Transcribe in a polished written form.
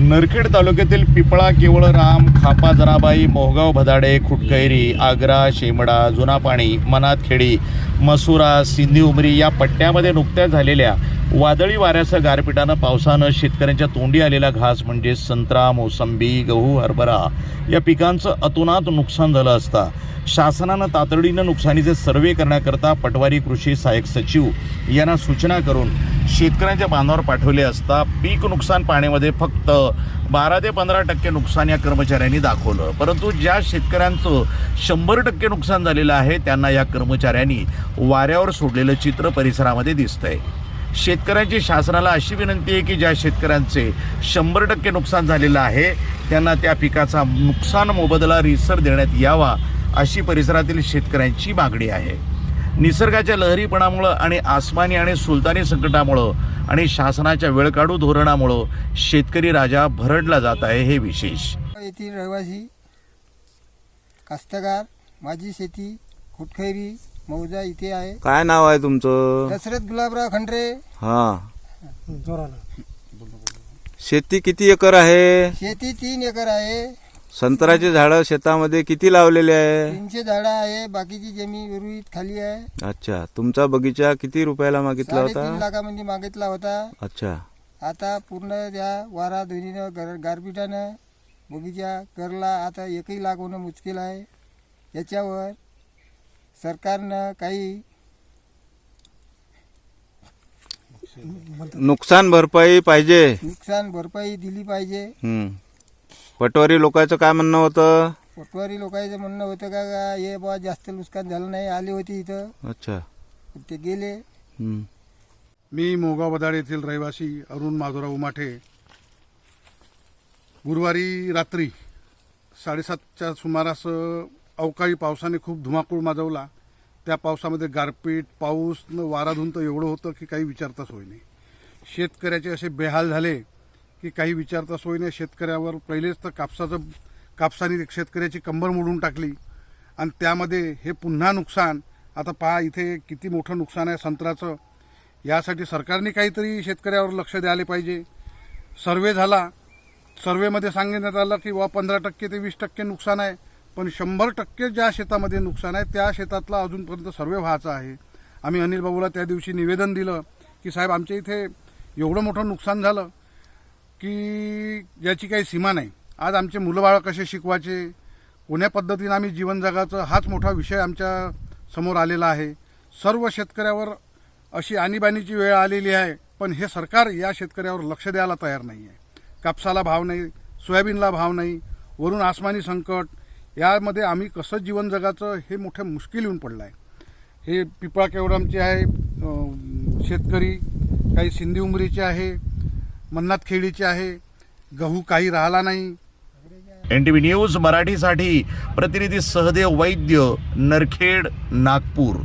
नरखेड तालुक्यातील पिपळा, केवळराम, खापा, जनाबाई, मोहगाव, भदाडे, खुटकैरी, आग्रा, शेमडा, जुनापाणी, मनातखेडी, मसुरा, सिंधी उमरी या पट्ट्यामध्ये नुकत्याच झालेल्या वादळी वाऱ्यासह गारपिटानं पावसानं शेतकऱ्यांच्या तोंडी आलेला घास म्हणजे संत्रा, मोसंबी, गहू, हरभरा या पिकांचं अतोनात नुकसान झालं असता शासनानं तातडीनं नुकसानीचे सर्वे करण्याकरता पटवारी कृषी सहाय्यक सचिव यांना सूचना करून शेतकऱ्यांच्या बांधावर पाठवले असता पीक नुकसान पाहणीमध्ये फक्त 12 ते 15% नुकसान या कर्मचाऱ्यांनी दाखवलं। परंतु ज्या शेतकऱ्यांचं 100% नुकसान झालेलं आहे त्यांना या कर्मचाऱ्यांनी वाऱ्यावर सोडलेलं चित्र परिसरामध्ये दिसतंय। शेतकऱ्यांची शासनाला अशी विनंती आहे की ज्या शेतकऱ्यांचे 100% नुकसान झालेलं आहे त्यांना त्या पिकाचा नुकसान मोबदला रिसर देण्यात यावा अशी परिसरातील शेतकऱ्यांची मागणी आहे। निसर्गाच्या लहरीपणामुळे आणि आसमानी आणि सुलतानी संकटामुळे आणि शासनाच्या वेळकाढू धोरणामुळे शेतकरी राजा भरडला जात आहे हे विशेष। येथील रहिवासी कास्तकार माझी शेती खुटखैरी मौजा इथे आहे। काय नाव आहे तुमचं? दशरथ गुलाबराव खंडरे। हा, शेती किती एकर आहे? शेती 3 एकर आहे। संत्र्याचे झाडं शेतामध्ये किती लावलेले आहे? 300 झाडं आहे। बाकीची जमीन विरुईत खाली आहे। अच्छा, तुमचा बगीचा किती रुपयाला मागितला होता? 3.5 लाखामध्ये मागितला होता। अच्छा, आता पूर्ण त्या वारा धुनीनं गारपिटानं बगीचा करला। आता 1 लाख होणं मुश्किल आहे। याच्यावर सरकारनं काही नुकसान भरपाई पाहिजे, नुकसान भरपाई दिली पाहिजे। पटवारी लोकांचं काय म्हणणं होतं? पटवारी लोकांचं म्हणणं होतं का हे बुवा जास्त नुकसान झालं नाही, आले होते इथं। अच्छा, ते गेले। मी मोहगाव बदाड येथील रहिवासी अरुण माधवराव उमाठे गुरुवारी रात्री 7:30च्या सुमारास अवकाळी पावसाने खूप धुमाकूळ माजवला। त्या पावसामध्ये गारपीट, पाऊस न वारा धुंत एवढं होतं की काही विचारता सोय नाही। शेतकऱ्याचे असे बेहाल झाले की काही विचारता सोय नाही। शेतकऱ्यावर पहिलेच तर कापसाने शेतकऱ्याची कंबर मोडून टाकली आणि त्यामध्ये हे पुन्हा नुकसान। आता पहा इथे किती मोठं नुकसान आहे संत्र्याचं। यासाठी सरकारने काहीतरी शेतकऱ्यावर लक्ष द्यायला पाहिजे। सर्वे झाला, सर्वेमध्ये सांगण्यात आलं की 15% ते 20% नुकसान आहे, पण 100% ज्या शेतामध्ये नुकसान आहे त्या शेतातला अजूनपर्यंत सर्वे व्हायचा आहे। आम्ही अनिल बाबूला त्या दिवशी निवेदन दिलं की साहेब आमच्या इथे एवढं मोठं नुकसान झालं की ज्याची काही सीमा नाही। आज आमचे मुलं बाळ कसे शिकवायचे, कोण्या पद्धतीने आम्ही जीवन जगाचं, हाच मोठा विषय आमच्या समोर आलेला आहे। सर्व शेतकऱ्यावर अशी आणीबाणीची वेळ आलेली आहे, पण हे सरकार या शेतकऱ्यावर लक्ष द्यायला तयार नाही आहे। कापसाला भाव नाही, सोयाबीनला भाव नाही, वरून आसमानी संकट, यामध्ये आम्ही कसं जीवन जगाचं हे मोठं मुश्किल येऊन पडलं आहे। हे पिपळा केवढामचे आहे शेतकरी, काही सिंधी उमरीचे आहे, मन्नातखेडीचे आहे, गहू काही राहिला नाही। NTV न्यूज मराठीसाठी प्रतिनिधी सहदेव वैद्य, नरखेड, नागपूर।